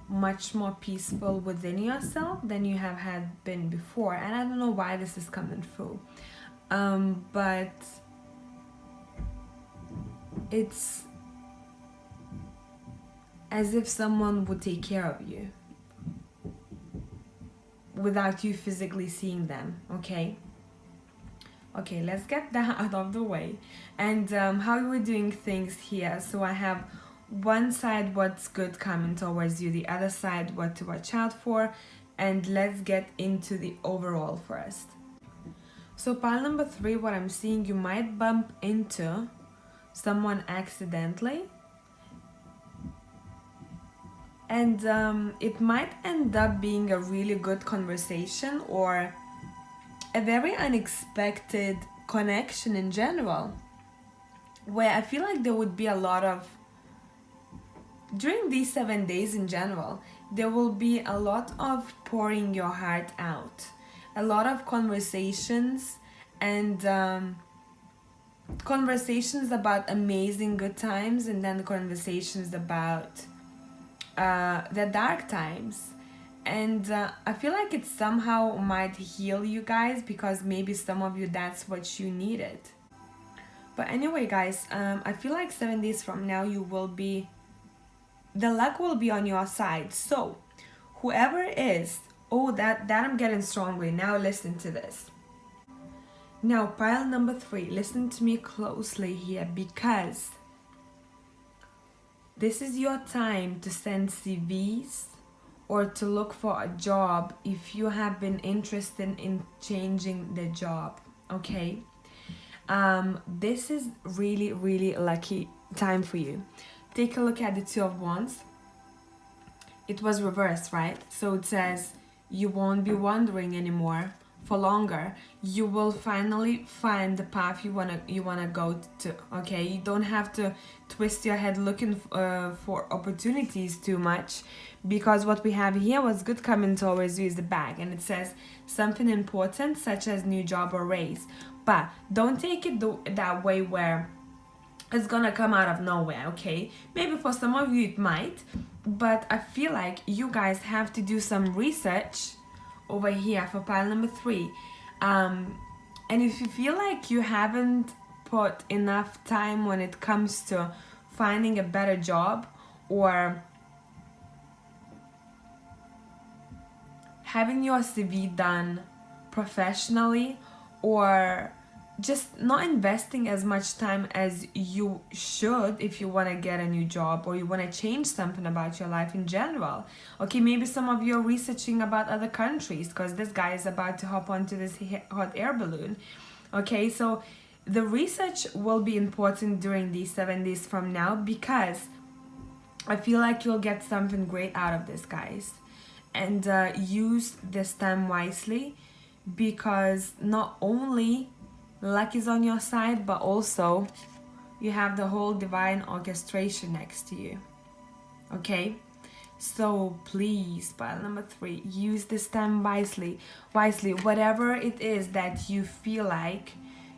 much more peaceful within yourself than you have had been before. And I don't know why this is coming through, but it's as if someone would take care of you without you physically seeing them, okay? Okay, let's get that out of the way. And how we're doing things here. So I have one side what's good coming towards you, the other side what to watch out for, and let's get into the overall first. So pile number 3, what I'm seeing, you might bump into someone accidentally, And it might end up being a really good conversation or a very unexpected connection in general, where I feel like there would be a lot of, during these 7 days in general, there will be a lot of pouring your heart out, a lot of conversations, and conversations about amazing good times, and then conversations about the dark times. And I feel like it somehow might heal you guys, because maybe some of you, that's what you needed. But anyway, guys, I feel like 7 days from now, the luck will be on your side. So whoever is, oh, that I'm getting strongly. Now listen to this. Now, pile number 3, listen to me closely here, because this is your time to send CVs or to look for a job if you have been interested in changing the job, okay? This is really, really lucky time for you. Take a look at the 2 of Wands. It was reversed, right? So it says you won't be wandering anymore for longer. You will finally find the path you wanna go to, okay? You don't have to twist your head looking for opportunities too much, because what we have here was good coming towards you is the bag, and it says something important such as new job or raise. But don't take it that way where it's gonna come out of nowhere, okay? Maybe for some of you it might, but I feel like you guys have to do some research over here for pile number 3. And if you feel like you haven't put enough time when it comes to finding a better job, or having your CV done professionally, or just not investing as much time as you should if you want to get a new job, or you want to change something about your life in general. Okay, maybe some of you are researching about other countries, because this guy is about to hop onto this hot air balloon. Okay, so the research will be important during these 7 days from now, because I feel like you'll get something great out of this, guys. And use this time wisely, because not only luck is on your side, but also you have the whole divine orchestration next to you, okay? So please, pile number 3, use this time wisely. Whatever it is that you feel like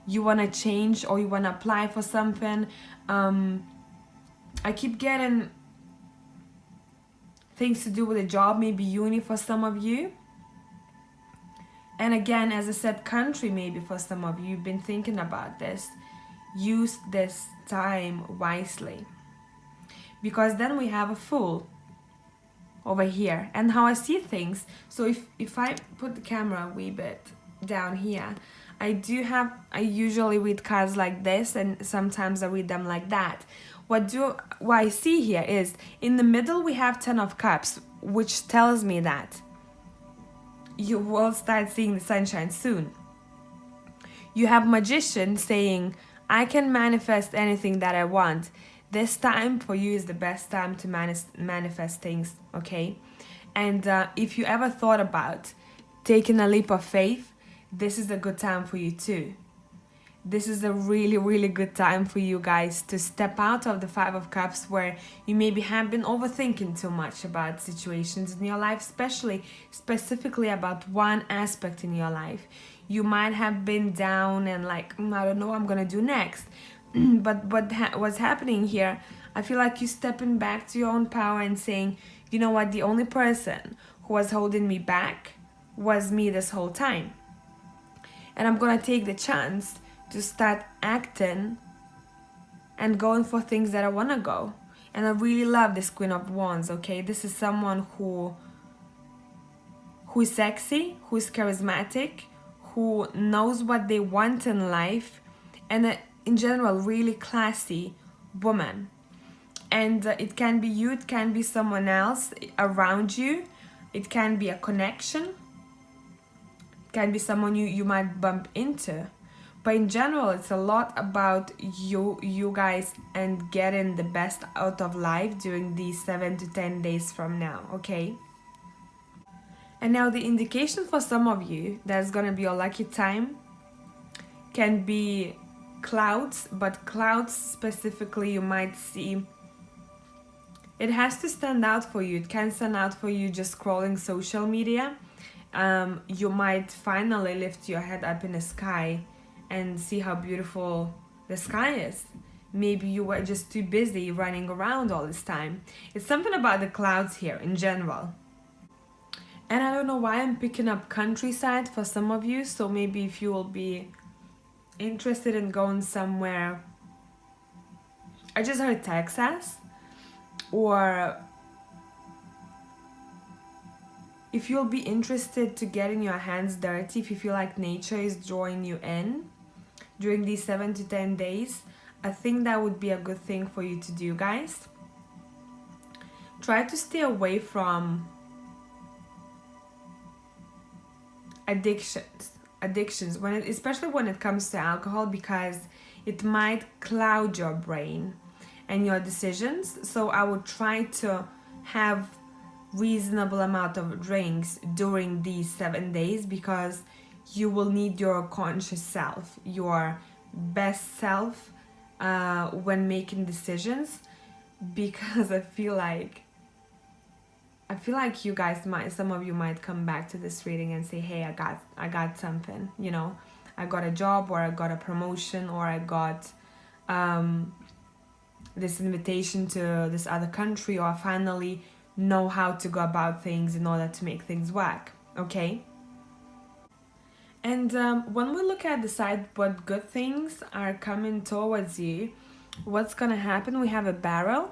you want to change, or you want to apply for something. I keep getting things to do with a job, maybe uni for some of you. And again, as I said, country maybe for some of you. You've been thinking about this. Use this time wisely. Because then we have a Fool over here. And how I see things. So if I put the camera a wee bit down here, I usually read cards like this, and sometimes I read them like that. What I see here is, in the middle we have 10 of Cups, which tells me that you will start seeing the sunshine soon. You have Magician saying, I can manifest anything that I want. This time for you is the best time to manifest things, okay? And if you ever thought about taking a leap of faith, this is a good time for you too. This is a really, really good time for you guys to step out of the 5 of Cups, where you maybe have been overthinking too much about situations in your life, specifically about one aspect in your life. You might have been down and like, I don't know what I'm gonna do next. But what's happening here, I feel like you're stepping back to your own power and saying, you know what, the only person who was holding me back was me this whole time. And I'm gonna take the chance to start acting and going for things that I want to go. And I really love this Queen of Wands, okay? This is someone who is sexy, who is charismatic, who knows what they want in life, and in general, really classy woman. And it can be you, it can be someone else around you, it can be a connection, it can be someone you might bump into. But in general, it's a lot about you guys and getting the best out of life during these 7 to 10 days from now, okay? And now the indication for some of you that's gonna be your lucky time can be clouds, but clouds specifically you might see. It has to stand out for you. It can stand out for you just scrolling social media. You might finally lift your head up in the sky and see how beautiful the sky is. Maybe you were just too busy running around all this time. It's something about the clouds here in general. And I don't know why I'm picking up countryside for some of you, so maybe if you will be interested in going somewhere, I just heard Texas, or if you'll be interested to getting your hands dirty, if you feel like nature is drawing you in during these 7 to 10 days, I think that would be a good thing for you to do, guys. Try to stay away from addictions especially when it comes to alcohol, because it might cloud your brain and your decisions. So I would try to have reasonable amount of drinks during these 7 days, because you will need your conscious self, your best self, when making decisions. Because I feel like you guys some of you might come back to this reading and say, hey, I got something, you know, I got a job, or I got a promotion, or I got this invitation to this other country, or I finally know how to go about things in order to make things work, okay? And when we look at the side what good things are coming towards you, what's gonna happen, we have a barrel,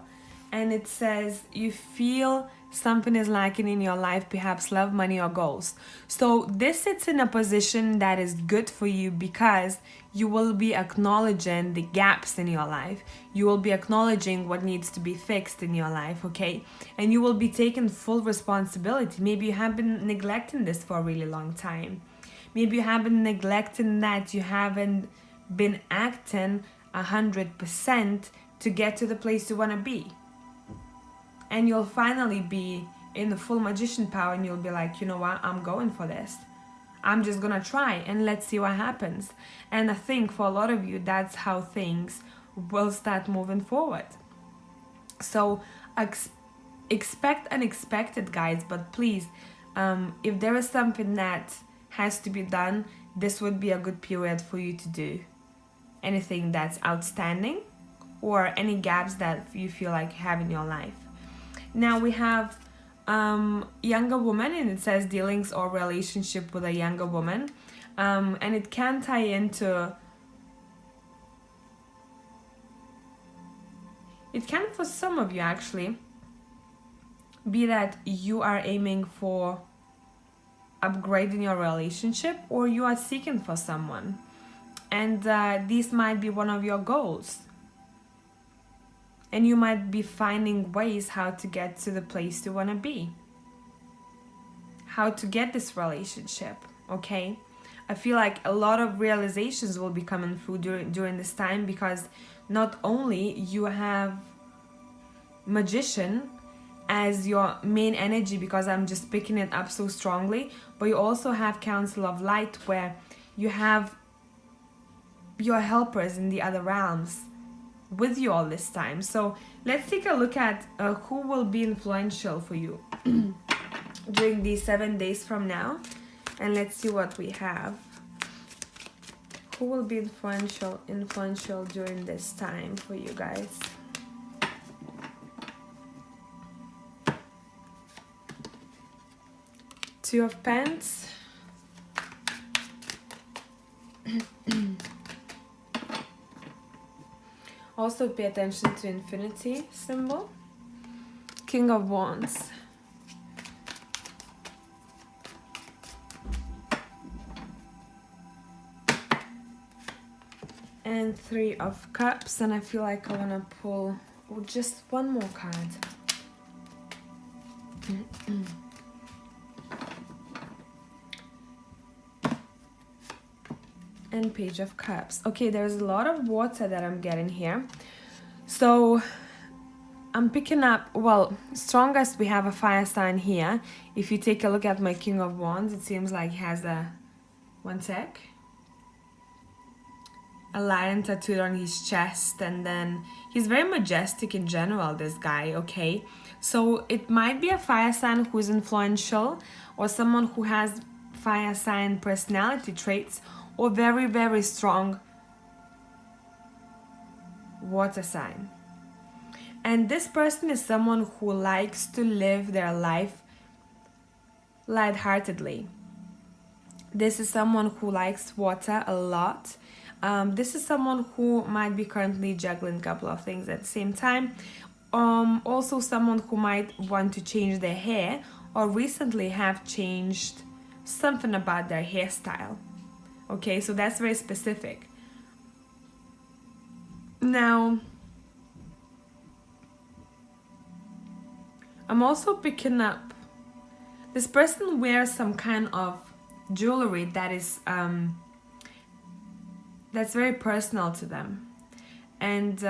and it says you feel something is lacking in your life, perhaps love, money, or goals. So this sits in a position that is good for you, because you will be acknowledging the gaps in your life. You will be acknowledging what needs to be fixed in your life, okay? And you will be taking full responsibility. Maybe you have been neglecting this for a really long time. Maybe you have been neglecting that. You haven't been acting 100% to get to the place you want to be. And you'll finally be in the full magician power, and you'll be like, you know what, I'm going for this. I'm just gonna try, and let's see what happens. And I think for a lot of you, that's how things will start moving forward. So expect unexpected, guys, but please, if there is something that has to be done, this would be a good period for you to do anything that's outstanding, or any gaps that you feel like you have in your life. Now we have younger woman, and it says dealings or relationship with a younger woman, and it can tie into, it can for some of you actually be that you are aiming for upgrading your relationship, or you are seeking for someone, and this might be one of your goals. And you might be finding ways how to get to the place you want to be, how to get this relationship, okay? I feel like a lot of realizations will be coming through during this time, because not only you have magician as your main energy, because I'm just picking it up so strongly, but you also have council of light, where you have your helpers in the other realms with you all this time. So let's take a look at who will be influential for you during these 7 days from now, and let's see what we have. Who will be influential during this time for you guys? Two of Pents. Also pay attention to infinity symbol. King of Wands. And Three of Cups. And I feel like I want to pull just one more card. and Page of Cups. Okay, there's a lot of water that I'm getting here. So I'm picking up, well, strongest we have a fire sign here. If you take a look at my King of Wands, it seems like he has one sec, a lion tattooed on his chest, and then he's very majestic in general, this guy, okay? So it might be a fire sign who's influential, or someone who has fire sign personality traits, or very, very strong water sign. And this person is someone who likes to live their life lightheartedly. This is someone who likes water a lot. This is someone who might be currently juggling a couple of things at the same time. Also someone who might want to change their hair, or recently have changed something about their hairstyle. Okay, so that's very specific. Now, I'm also picking up, this person wears some kind of jewelry that is that's very personal to them, and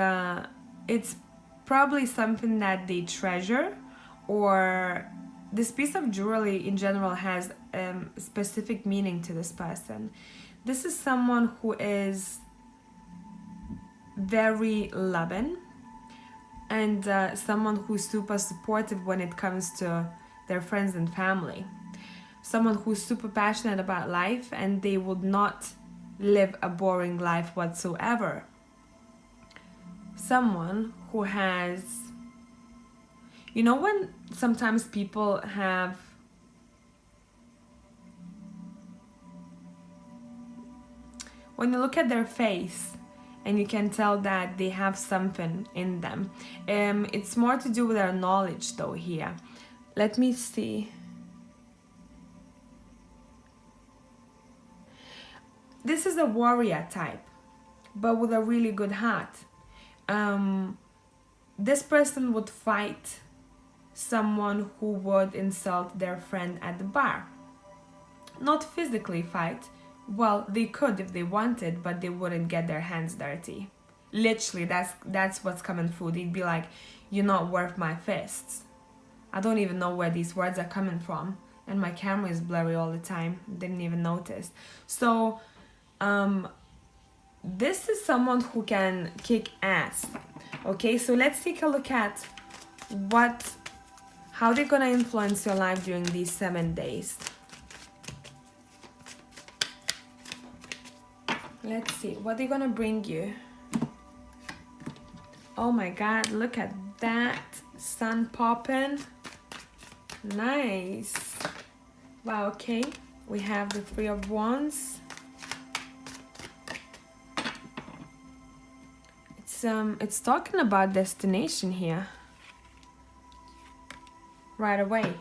it's probably something that they treasure, or this piece of jewelry in general has specific meaning to this person. This is someone who is very loving, and someone who's super supportive when it comes to their friends and family. Someone who's super passionate about life, and they would not live a boring life whatsoever. Someone who has, you know, when sometimes people have when you look at their face and you can tell that they have something in them. It's more to do with their knowledge though here. Let me see. This is a warrior type, but with a really good heart. This person would fight someone who would insult their friend at the bar. Not physically fight. Well, they could if they wanted, but they wouldn't get their hands dirty. Literally, that's what's coming through. They'd be like, you're not worth my fists. I don't even know where these words are coming from. And my camera is blurry all the time. Didn't even notice. So, this is someone who can kick ass. Okay, so let's take a look at how they're gonna influence your life during these 7 days. Let's see what they're gonna bring you. Oh my god, look at that sun popping. Nice. Wow, okay, we have the Three of Wands. It's talking about destination here right away.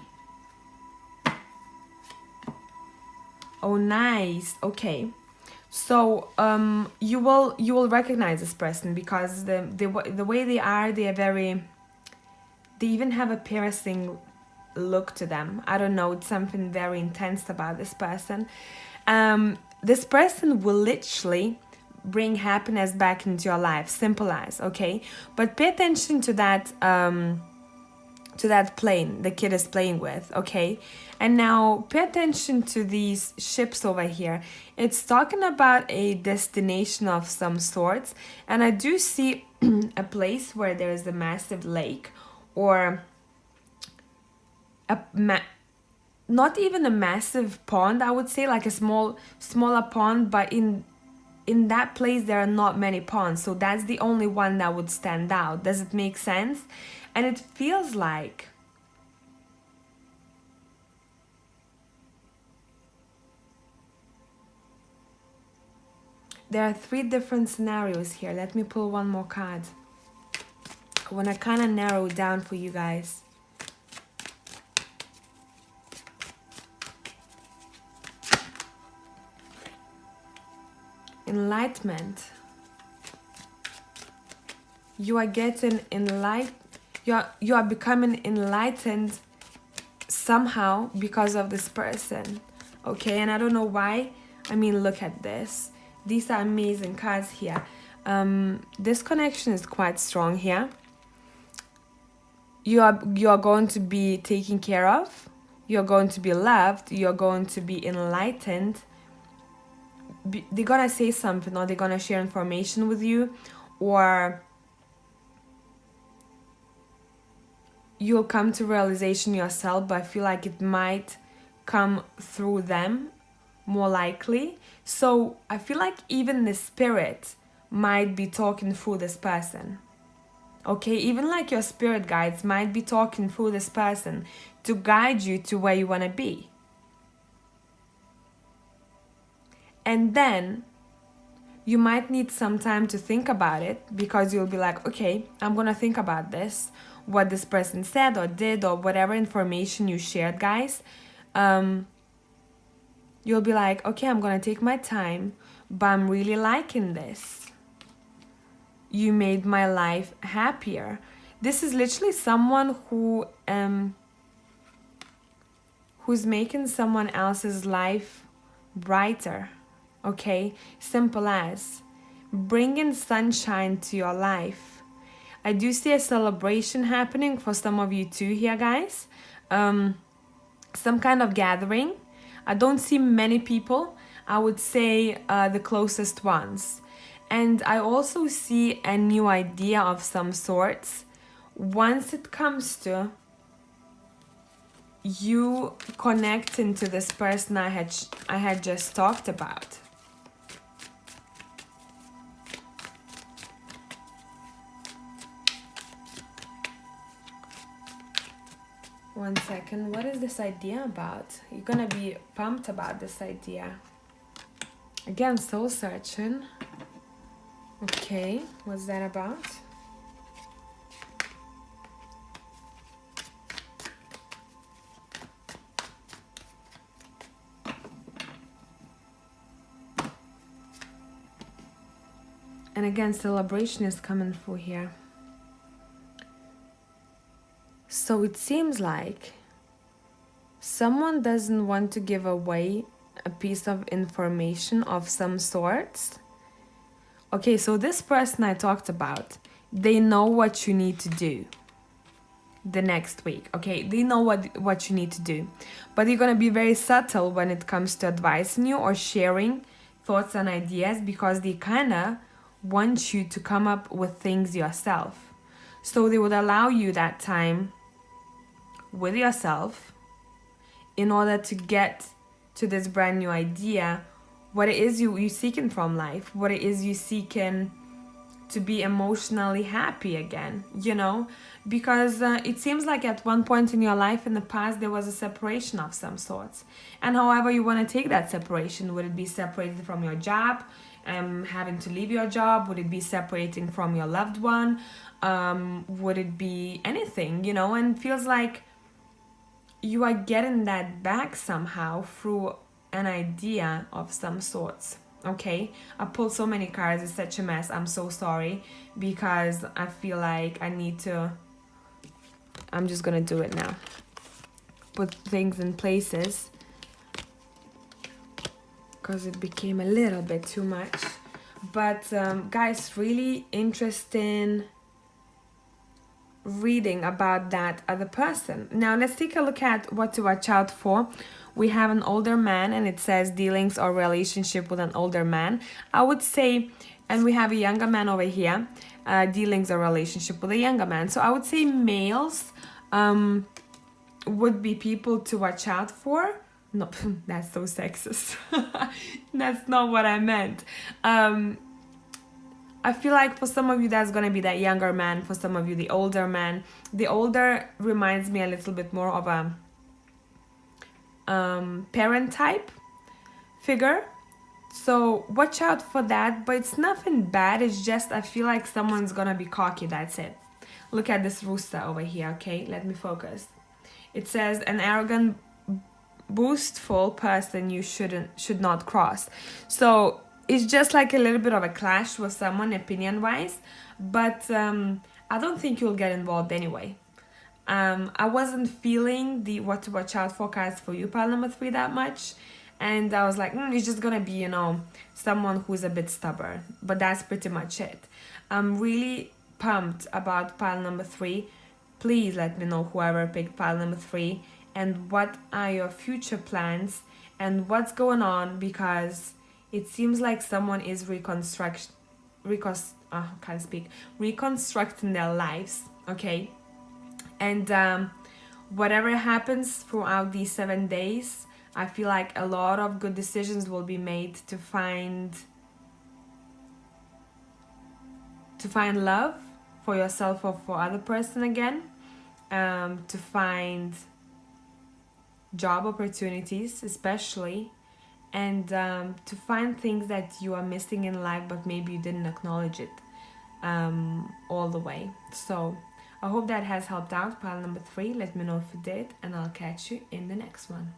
Oh, nice. Okay, so you will recognize this person because the way they are they even have a piercing look to them. I don't know, it's something very intense about this person. This person will literally bring happiness back into your life, simple as, okay? But pay attention to that plane the kid is playing with, okay? And now pay attention to these ships over here. It's talking about a destination of some sorts, and I do see a place where there is a massive lake, or not even a massive pond, I would say, like a smaller pond, but in that place there are not many ponds, so that's the only one that would stand out. Does it make sense? And it feels like there are 3 different scenarios here. Let me pull one more card. I want to kind of narrow it down for you guys. Enlightenment. You are getting enlightened. You are becoming enlightened somehow because of this person, okay? And I don't know why. I mean, look at this. these are amazing cards here. This connection is quite strong here. You are going to be taken care of. You're going to be loved. You're going to be enlightened. They're gonna say something, or they're gonna share information with you, or you'll come to realization yourself, but I feel like it might come through them more likely. So I feel like even the spirit might be talking through this person. Okay, even like your spirit guides might be talking through this person to guide you to where you want to be. And then you might need some time to think about it, because you'll be like, okay, I'm gonna think about this, what this person said or did, or whatever information you shared, guys. You'll be like, okay, I'm gonna take my time, but I'm really liking this. You made my life happier. This is literally someone who's making someone else's life brighter. Okay, simple as bringing sunshine to your life. I do see a celebration happening for some of you too here, guys. Some kind of gathering. I don't see many people. I would say the closest ones. And I also see a new idea of some sorts. Once it comes to you connecting to this person I had just talked about. One second, what is this idea about? You're gonna be pumped about this idea. Again, soul searching. Okay, what's that about? And again, celebration is coming through here. So it seems like someone doesn't want to give away a piece of information of some sorts. Okay, so this person I talked about, they know what you need to do the next week. Okay, they know what you need to do. But you're going to be very subtle when it comes to advising you or sharing thoughts and ideas, because they kind of want you to come up with things yourself. So they would allow you that time with yourself in order to get to this brand new idea, what it is you're seeking from life, what it is you're seeking to be emotionally happy again, you know, because it seems like at one point in your life in the past there was a separation of some sorts, and however you want to take that separation, would it be separated from your job, having to leave your job, would it be separating from your loved one, would it be anything, you know, and feels like you are getting that back somehow through an idea of some sorts. Okay, I pulled so many cards, it's such a mess. I'm so sorry, because I feel like I'm just gonna do it now, put things in places, because it became a little bit too much. But guys, really interesting reading about that other person. Now let's take a look at what to watch out for. We have an older man, and it says dealings or relationship with an older man. I would say, and we have a younger man over here, dealings or relationship with a younger man. So I would say males would be people to watch out for. No, that's so sexist. That's not what I meant. I feel like for some of you that's gonna be that younger man, for some of you the older man. The older reminds me a little bit more of a parent type figure, so watch out for that. But it's nothing bad, it's just I feel like someone's gonna be cocky, that's it. Look at this rooster over here. Okay, let me focus. It says an arrogant, boastful person you should not cross. So it's just like a little bit of a clash with someone opinion wise, but I don't think you'll get involved anyway. I wasn't feeling the what to watch out for cards for you, pile number 3, that much. And I was like, it's just gonna be, someone who's a bit stubborn. But that's pretty much it. I'm really pumped about pile number 3. Please let me know, whoever picked pile number 3, and what are your future plans and what's going on, because it seems like someone is reconstructing their lives, okay? And whatever happens throughout these 7 days, I feel like a lot of good decisions will be made to find love for yourself or for other person again, to find job opportunities especially, and to find things that you are missing in life but maybe you didn't acknowledge it all the way. So I hope that has helped out pile number 3. Let me know if it did, and I'll catch you in the next one.